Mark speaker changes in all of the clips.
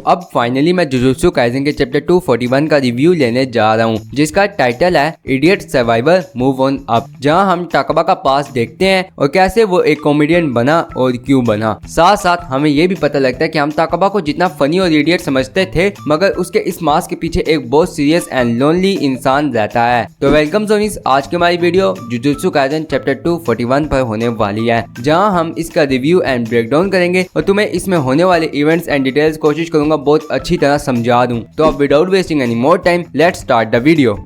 Speaker 1: अब फाइनली मैं jujutsu Kaisen के चैप्टर 241 का रिव्यू लेने जा रहा हूँ, जिसका टाइटल है idiot survivor move on up, जहाँ हम टाकबा का पास देखते हैं और कैसे वो एक कॉमेडियन बना और क्यों बना। साथ साथ हमें ये भी पता लगता है कि हम टाकबा को जितना फनी और इडियट समझते थे, मगर उसके इस मास्क के पीछे एक बहुत सीरियस एंड लोनली इंसान रहता है। तो वेलकम सोनीस, आज की हमारी वीडियो जुजुत्सु काइसेन चैप्टर 241 पर होने वाली है, जहाँ हम इसका रिव्यू एंड ब्रेकडाउन करेंगे और तुम्हें इसमें होने वाले इवेंट्स एंड डिटेल्स कोशिश करूंगा बहुत अच्छी तरह समझा दूं। तो अब without wasting any more time let's start the video.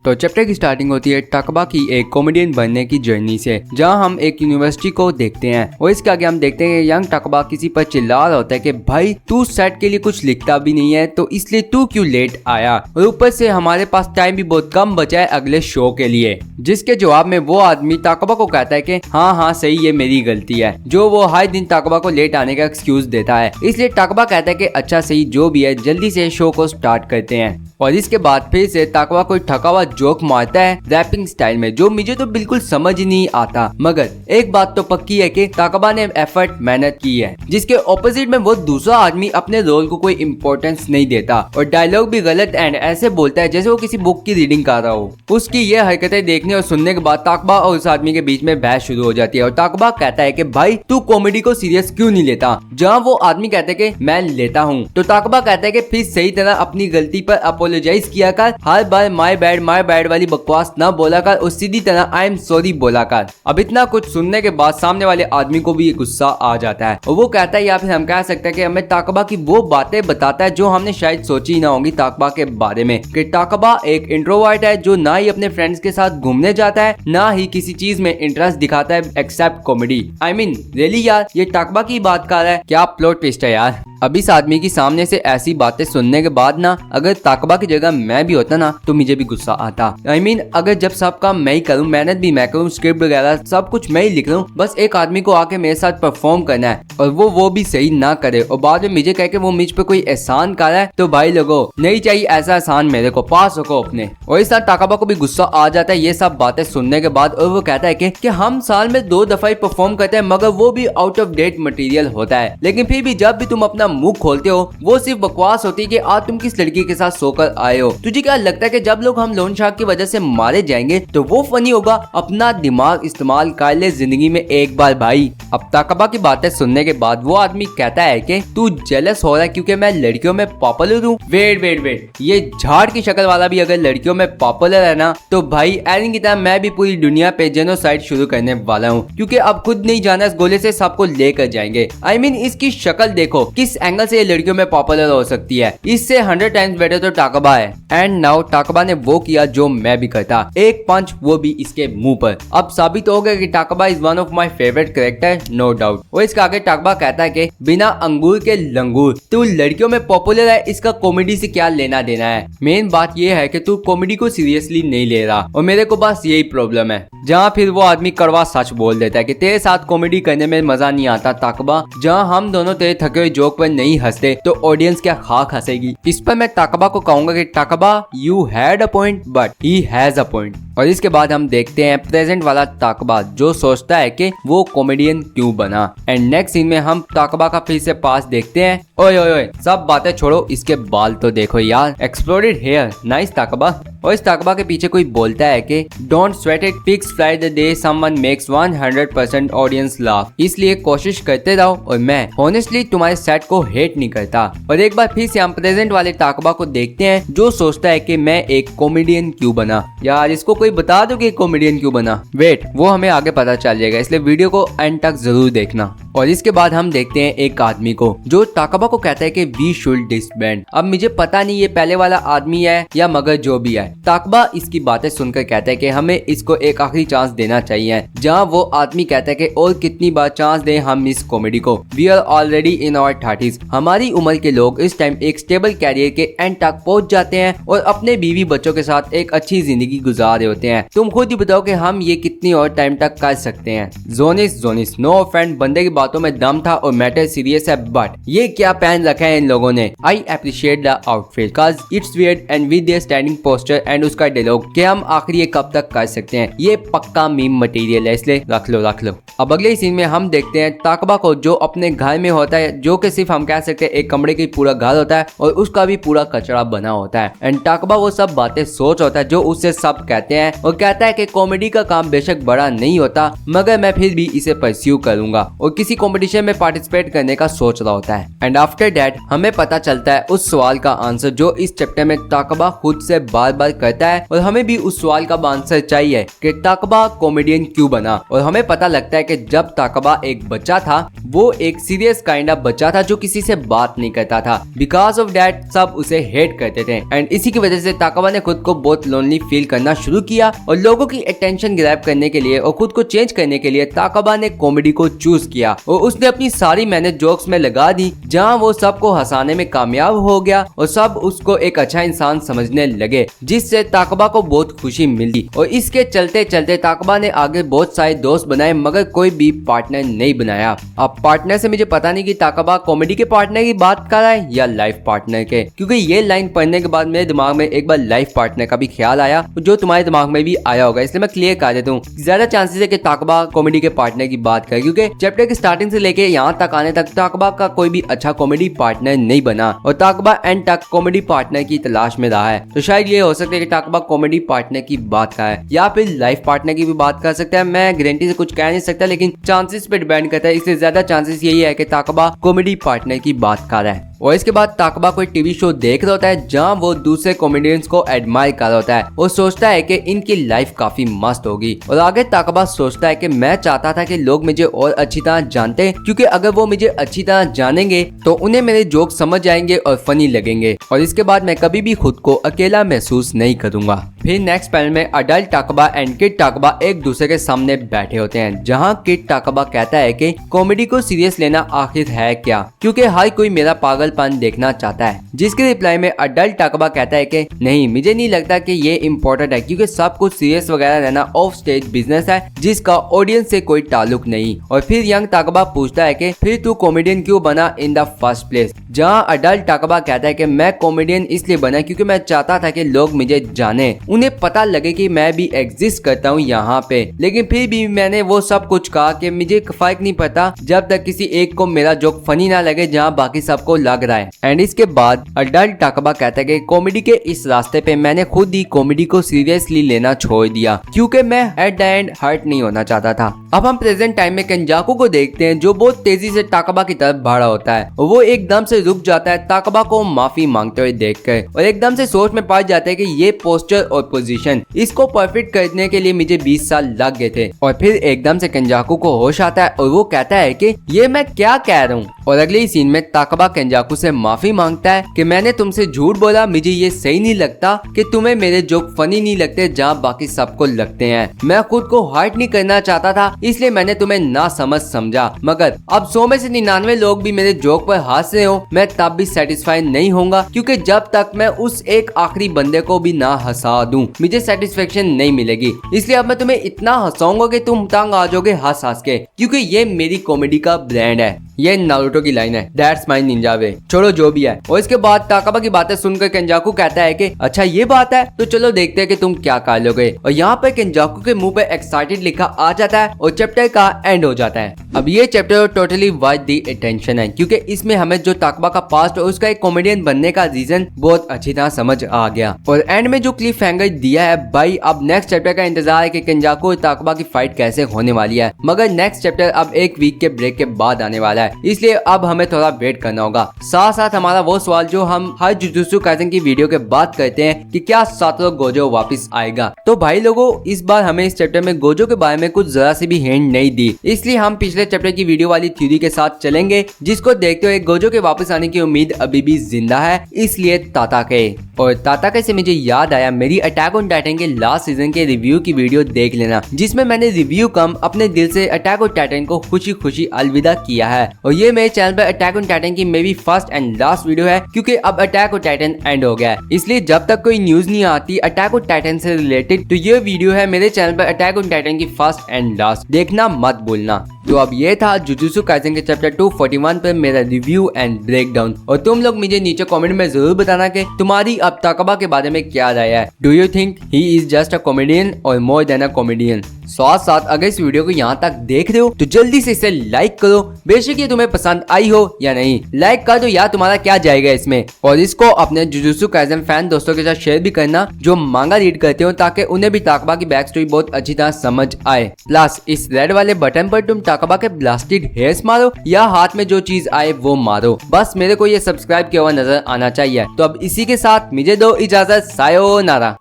Speaker 1: तो चैप्टर की स्टार्टिंग होती है टाकबा की एक कॉमेडियन बनने की जर्नी से, जहां हम एक यूनिवर्सिटी को देखते हैं और इसके आगे हम देखते हैं कि यंग टाकबा किसी पर चिल्ला रहा होता है कि भाई तू सेट के लिए कुछ लिखता भी नहीं है, तो इसलिए तू क्यों लेट आया, और ऊपर से हमारे पास टाइम भी बहुत कम बचा है अगले शो के लिए। जिसके जवाब में वो आदमी टाकबा को कहता है कि हाँ सही, ये मेरी गलती है, जो वो हर दिन टाकबा को लेट आने का एक्सक्यूज देता है। इसलिए टाकबा कहता है कि अच्छा सही, जो भी है जल्दी से शो को स्टार्ट करते हैं। और इसके बाद फिर से टाकबा कोई थका हुआ जोक मारता है रैपिंग स्टाइल में, जो मुझे तो बिल्कुल समझ ही नहीं आता। मगर एक बात तो पक्की है कि टाकबा ने एफर्ट मेहनत की है, जिसके ऑपोजिट में वो दूसरा आदमी अपने रोल को कोई इम्पोर्टेंस नहीं देता और डायलॉग भी गलत एंड ऐसे बोलता है जैसे वो किसी बुक की रीडिंग कर रहा हो। उसकी ये हरकतें देखने और सुनने के बाद टाकबा और उस आदमी के बीच में बहस शुरू हो जाती है और टाकबा कहता है कि भाई तू कॉमेडी को सीरियस क्यों नहीं लेता, जहाँ वो आदमी कहता है कि मैं लेता हूँ। तो टाकबा कहता है कि फिर सही तरह अपनी गलती पर अपोलोजाइज किया कर, हर बार माय बैड वाली बकवास ना बोला कर और सीधी तरह आई एम सॉरी बोला कर। अब इतना कुछ सुनने के बाद सामने वाले आदमी को भी गुस्सा आ जाता है और वो कहता है, या फिर हम कह सकते हैं कि हमें टाकबा की वो बातें बताता है जो हमने शायद सोची ही ना होंगी टाकबा के बारे में, कि टाकबा एक इंट्रोवर्ट है जो ना ही अपने फ्रेंड्स के साथ घूमने जाता है, ना ही किसी चीज में इंटरेस्ट दिखाता है except comedy. I mean really यार, ये टाकबा की बात कर रहा है, क्या प्लॉट ट्विस्ट है यार। अब इस आदमी की सामने से ऐसी बातें सुनने के बाद ना, अगर टाकबा की जगह मैं भी होता ना तो मुझे भी गुस्सा आता। आई मीन अगर जब सब काम मैं ही करूं, मेहनत भी मैं करूं, स्क्रिप्ट वगैरह सब कुछ मैं ही लिख रहा हूं, बस एक आदमी को आके मेरे साथ परफॉर्म करना है और वो भी सही ना करे और बाद में मुझे कह के वो मुझ पे कोई एहसान कर रहा है, तो भाई लोगों नहीं चाहिए ऐसा एहसान मेरे को, पास रखो अपने। और इस साथ टाकबा को भी गुस्सा आ जाता है ये सब बातें सुनने के बाद, और वो कहता है कि हम साल में 2 दफा ही परफॉर्म करते हैं, मगर वो भी आउट ऑफ डेट मटेरियल होता है, लेकिन फिर भी जब भी तुम अपना मुंह खोलते हो वो सिर्फ बकवास होती है कि आज तुम किस लड़की के साथ सोकर आए हो। तुझे क्या लगता है कि जब लोग हम लोन शार्क की वजह से मारे जाएंगे तो वो फनी होगा? अपना दिमाग इस्तेमाल कर ले जिंदगी में एक बार भाई। अब टाकबा की बातें सुनने के बाद वो आदमी कहता है कि तू जेलस हो रहा है क्योंकि मैं लड़कियों में पॉपुलर हूँ। वेट, ये झाड़ की शक्ल वाला भी अगर लड़कियों में पॉपुलर है ना, तो भाई एलिन की तरह मैं भी पूरी दुनिया पे जेनोसाइड शुरू करने वाला हूँ, क्योंकि अब खुद नहीं जाना इस गोले से सबको लेकर जाएंगे। आई मीन इसकी शक्ल देखो, किस एंगल से ये लड़कियों में पॉपुलर हो सकती है, इससे 100 टाइम्स बेटर तो टाकबा है। एंड नाउ टाकबा ने वो किया जो मैं भी करता, एक पंच, वो भी इसके मुंह पर। अब साबित हो गया कि टाकबा is one of my favourite character, no doubt. और इसके आगे टाकबा कहता है कि बिना अंगूर के लंगूर, तू लड़कियों में पॉपुलर है, इसका कॉमेडी से क्या लेना देना है। मेन बात ये है कि तू कॉमेडी को सीरियसली नहीं ले रहा और मेरे को बस यही प्रॉब्लम है। जहाँ फिर वो आदमी कड़वा सच बोल देता है कि तेरे साथ कॉमेडी करने में मजा नहीं आता टाकबा, जहाँ हम दोनों तेरे थके हुए जोक पर नहीं हंसते तो ऑडियंस क्या खाक हंसेगी। इस पर मैं टाकबा को कहूंगा कि टाकबा you had a point but he has a point. और इसके बाद हम देखते हैं प्रेजेंट वाला टाकबा जो सोचता है कि वो कॉमेडियन क्यों बना। एंड नेक्स्ट सीन में हम टाकबा का फिर से पास देखते हैं। ओए सब बातें छोड़ो, इसके बाल तो देखो यार, एक्सप्लोडेड हेयर, नाइस टाकबा। और इस टाकबा के पीछे कोई बोलता है कि don't sweat it, pigs fly the day someone makes 100% audience laugh, इसलिए कोशिश करते रहो और मैं ऑनेस्टली तुम्हारे सेट को हेट नहीं करता। और एक बार फिर से हम प्रेजेंट वाले टाकबा को देखते हैं जो सोचता है कि मैं एक कॉमेडियन क्यों बना। यार इसको कोई बता दो कि कॉमेडियन क्यों बना। वेट, वो हमें आगे पता चल जाएगा, इसलिए वीडियो को एंड तक जरूर देखना। और इसके बाद हम देखते हैं एक आदमी को जो ताकबा को कहता है कि वी शुड डिसबैंड। अब मुझे पता नहीं ये पहले वाला आदमी है या मगर जो भी है, ताकबा इसकी बातें सुनकर कहता है कि हमें इसको एक आखिरी चांस देना चाहिए। जहाँ वो आदमी कहता है कि और कितनी बार चांस दें हम इस कॉमेडी को, we are already in our 30s। हमारी उम्र के लोग इस टाइम एक स्टेबल कैरियर के एंड तक पहुंच जाते हैं और अपने बीवी बच्चों के साथ एक अच्छी जिंदगी गुजार रहे होते हैं। तुम खुद ही बताओ कि हम ये कितनी और टाइम तक कर सकते हैं। जोनिस नो ऑफेंड, बंदे की बातों में दम था और मैटर सीरियस है, बट ये क्या पहन रखा है इन लोगों ने। I appreciate the outfit cause it's weird and with their standing poster and उसका डायलॉग कि हम आखिर ये कब तक कर सकते हैं, ये पक्का मीम मटेरियल है, इसलिए रख लो। अब अगले सीन में हम देखते हैं ताकबा को जो अपने घर में होता है, जो कि सिर्फ हम कह सकते हैं एक कमरे की पूरा घर होता है और उसका भी पूरा कचरा बना होता है। एंड ताकबा वो सब बातें सोच होता है जो उससे सब कहते हैं और कहता है कि कॉमेडी का काम बेशक बड़ा नहीं होता मगर मैं फिर भी इसे परस्यू करूंगा और किसी कंपटीशन में पार्टिसिपेट करने का सोच रहा होता है। एंड आफ्टर दैट हमें पता चलता है उस सवाल का आंसर जो इस चैप्टर में ताकबा खुद से बार बार करता है और हमें भी उस सवाल का आंसर चाहिए कि ताकबा कॉमेडियन क्यों बना। और हमें पता लगता है कि जब ताकबा एक बच्चा था वो एक सीरियस काइंड ऑफ बच्चा था जो किसी से बात नहीं करता था। बिकॉज ऑफ दैट सब उसे हेट करते थे एंड इसी की वजह से ताकबा ने खुद को बहुत लोनली फील करना शुरू किया और लोगों की अटेंशन ग्रैब करने के लिए और खुद को चेंज करने के लिए ताकबा ने कॉमेडी को चूज किया और उसने अपनी सारी मेहनत जोक्स में लगा दी, जहां वो सबको हंसाने में कामयाब हो गया और सब उसको एक अच्छा इंसान समझने लगे, जिससे ताकबा को बहुत खुशी मिली। और इसके चलते चलते ताकबा ने आगे बहुत सारे दोस्त बनाए मगर कोई भी पार्टनर नहीं बनाया। अब पार्टनर से मुझे पता नहीं कि ताकबा कॉमेडी के पार्टनर की बात कर रहा है या लाइफ पार्टनर के, क्योंकि ये लाइन पढ़ने के बाद मेरे दिमाग में एक बार लाइफ पार्टनर का भी ख्याल आया जो तुम्हारे दिमाग में भी आया होगा, इसलिए मैं क्लियर कर देता हूँ। ज्यादा चांसेस है कि ताकबा कॉमेडी के पार्टनर की बात करे, क्योंकि चैप्टर की स्टार्टिंग से लेके यहाँ तक आने तक ताकबा का कोई भी अच्छा कॉमेडी पार्टनर नहीं बना और ताकबा एंड तक कॉमेडी पार्टनर की तलाश में रहा है। तो शायद ये हो सकता है कि ताकबा कॉमेडी पार्टनर की बात करे या फिर लाइफ पार्टनर की भी बात कर सकता है। मैं गारंटी से कुछ कह नहीं सकता, लेकिन चांसेस पे डिपेंड करता है, इसलिए ज्यादा चांसेस यही है कि ताकबा कॉमेडी पार्टनर की बात कर रहा है। और इसके बाद ताकबा कोई टीवी शो देख रहा होता है जहां वो दूसरे कॉमेडियंस को एडमायर कर रहा होता है और सोचता है कि इनकी लाइफ काफी मस्त होगी। और आगे ताकबा सोचता है कि मैं चाहता था कि लोग मुझे और अच्छी तरह जानते, क्योंकि अगर वो मुझे अच्छी तरह जानेंगे तो उन्हें मेरे जोक समझ आएंगे और फनी लगेंगे और इसके बाद मैं कभी भी खुद को अकेला महसूस नहीं करूंगा। फिर नेक्स्ट पैनल में अडल्ट ताकबा एंड किड ताकबा एक दूसरे के सामने बैठे होते हैं, जहाँ किड ताकबा कहता है कि कॉमेडी को सीरियस लेना आखिर है क्या, क्योंकि हर कोई मेरा पागलपन देखना चाहता है। जिसके रिप्लाई में अडल्ट ताकबा कहता है कि नहीं, मुझे नहीं लगता कि ये इम्पोर्टेंट है, क्योंकि सब कुछ सीरियस वगैरह रहना ऑफ स्टेज बिजनेस है जिसका ऑडियंस से कोई ताल्लुक नहीं। और फिर यंग ताकबा पूछता है कि फिर तू कॉमेडियन क्यों बना इन द फर्स्ट प्लेस, जहाँ अडल्ट ताकबा कहता है कि मैं कॉमेडियन इसलिए बना क्योंकि मैं चाहता था कि लोग मुझे जाने, उन्हें पता लगे कि मैं भी एग्जिस्ट करता हूँ यहाँ पे। लेकिन फिर भी मैंने वो सब कुछ कहा कि मुझे फर्क नहीं पड़ता जब तक किसी एक को मेरा जोक फनी ना लगे जहाँ बाकी सबको लग रहा है। एंड इसके बाद अडल्ट ताकबा कहता है कि कॉमेडी के इस रास्ते पे मैंने खुद ही कॉमेडी को सीरियसली लेना छोड़ दिया, क्योंकि मैं एट द एंड हर्ट नहीं होना चाहता था। अब हम प्रेजेंट टाइम में केंजाकू को देखते हैं जो बहुत तेजी से ताकबा की तरफ बढ़ा होता है। वो एकदम से रुक जाता है ताकबा को माफी मांगते हुए देखकर और एकदम से सोच में पड़ जाता है कि ये पोस्टर और पोजीशन इसको परफेक्ट करने के लिए मुझे 20 साल लग गए थे। और फिर एकदम से केंजाकू को होश आता है और वो कहता है कि ये मैं क्या कह रहा हूँ। और अगले ही सीन में ताकबा केंजाकू से माफी मांगता है कि मैंने तुमसे झूठ बोला, मुझे ये सही नहीं लगता कि तुम्हें मेरे जोक फनी नहीं लगते जहाँ बाकी सबको लगते हैं। मैं खुद को हर्ट नहीं करना चाहता था, इसलिए मैंने तुम्हें ना समझ समझा, मगर अब 100 में से 99 लोग भी मेरे जोक पर हंस रहे हो, मैं तब भी सेटिस्फाई नहीं होऊंगा, क्योंकि जब तक मैं उस एक आखिरी बंदे को भी ना हंसा दूं मुझे सेटिस्फेक्शन नहीं मिलेगी। इसलिए अब मैं तुम्हें इतना हंसाऊंगा कि तुम तंग आ जाओगे हंस हंस के, क्योंकि ये मेरी कॉमेडी का ब्रांड है। ये नारुतो की लाइन है, दैट्स माय निंजा वे। छोड़ो जो भी है। और इसके बाद ताकबा की बातें सुनकर केंजाकू कहता है कि अच्छा ये बात है, तो चलो देखते हैं कि तुम क्या कर लोगे। और यहाँ पर केंजाकू के मुंह पे एक्साइटेड लिखा आ जाता है और चैप्टर का एंड हो जाता है। अब ये chapter totally worth the attention है, क्योंकि इसमें हमें जो ताकबा का पास्ट और उसका एक कॉमेडियन बनने का रीजन बहुत अच्छी तरह समझ आ गया। और एंड में जो क्लिफ हैंगर दिया है भाई, अब नेक्स्ट चैप्टर का इंतजार है कि केंजाकू और ताकबा की फाइट कैसे होने वाली है। मगर नेक्स्ट चैप्टर अब एक वीक के ब्रेक के बाद आने वाला है, इसलिए अब हमें थोड़ा वेट करना होगा। साथ साथ हमारा वो सवाल जो हम हर जुजुत्सु काइसेन की वीडियो के बाद करते हैं कि क्या सातोरू गोजो वापस आएगा। तो भाई लोगों, इस बार हमें इस चैप्टर में गोजो के बारे में कुछ जरा सी भी हिंट नहीं दी, इसलिए हम पिछले पिछले चैप्टर की वीडियो वाली थ्योरी के साथ चलेंगे, जिसको देखते हुए गोजो के वापस आने की उम्मीद अभी भी जिंदा है, इसलिए ताताके। और ताताके से मुझे याद आया, मेरी अटैक ऑन टाइटन के लास्ट सीजन के रिव्यू की वीडियो देख लेना, जिसमें मैंने रिव्यू कम अपने दिल से अटैक ऑन टाइटन को खुशी खुशी अलविदा किया है। और ये मेरे चैनल पर अटैक ऑन टाइटन की मेरी फर्स्ट एंड लास्ट वीडियो है, क्योंकि अब अटैक ऑन टाइटन एंड हो गया है। इसलिए जब तक कोई न्यूज नहीं आती अटैक ऑन टाइटन से रिलेटेड, तो ये वीडियो है मेरे चैनल पर अटैक ऑन टाइटन की फर्स्ट एंड लास्ट, देखना मत भूलना। तो अब ये था जुजुत्सु काइसेन के चैप्टर 241 पर मेरा रिव्यू एंड ब्रेकडाउन। और तुम लोग मुझे नीचे कमेंट में जरूर बताना कि तुम्हारी अब ताकबा के बारे में क्या राय है। Do you think he is just a comedian और मोर देन अ कॉमेडियन? साथ साथ अगर इस वीडियो को यहाँ तक देख रहे हो तो जल्दी से इसे लाइक करो, बेशक ये तुम्हें पसंद आई हो या नहीं। लाइक कर दो यार, तुम्हारा क्या जाएगा इसमें। और इसको अपने जुजुत्सु काइसेन फैन दोस्तों के साथ शेयर भी करना जो मांगा रीड करते हो, ताकि उन्हें भी ताकबा की बैक स्टोरी बहुत अच्छी तरह समझ आए। प्लस इस रेड वाले बटन पर तुम ताकबा के ब्लास्टेड हेयर्स मारो या हाथ में जो चीज आए वो मारो, बस मेरे को ये सब्सक्राइब किया हुआ नजर आना चाहिए। तो अब इसी के साथ मुझे दो इजाजत, सायोनारा।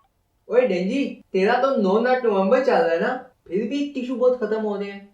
Speaker 1: ओए डेंजी, तेरा तो 9 नवंबर चल रहा है ना, फिर भी टिश्यू बहुत खत्म हो रहे हैं।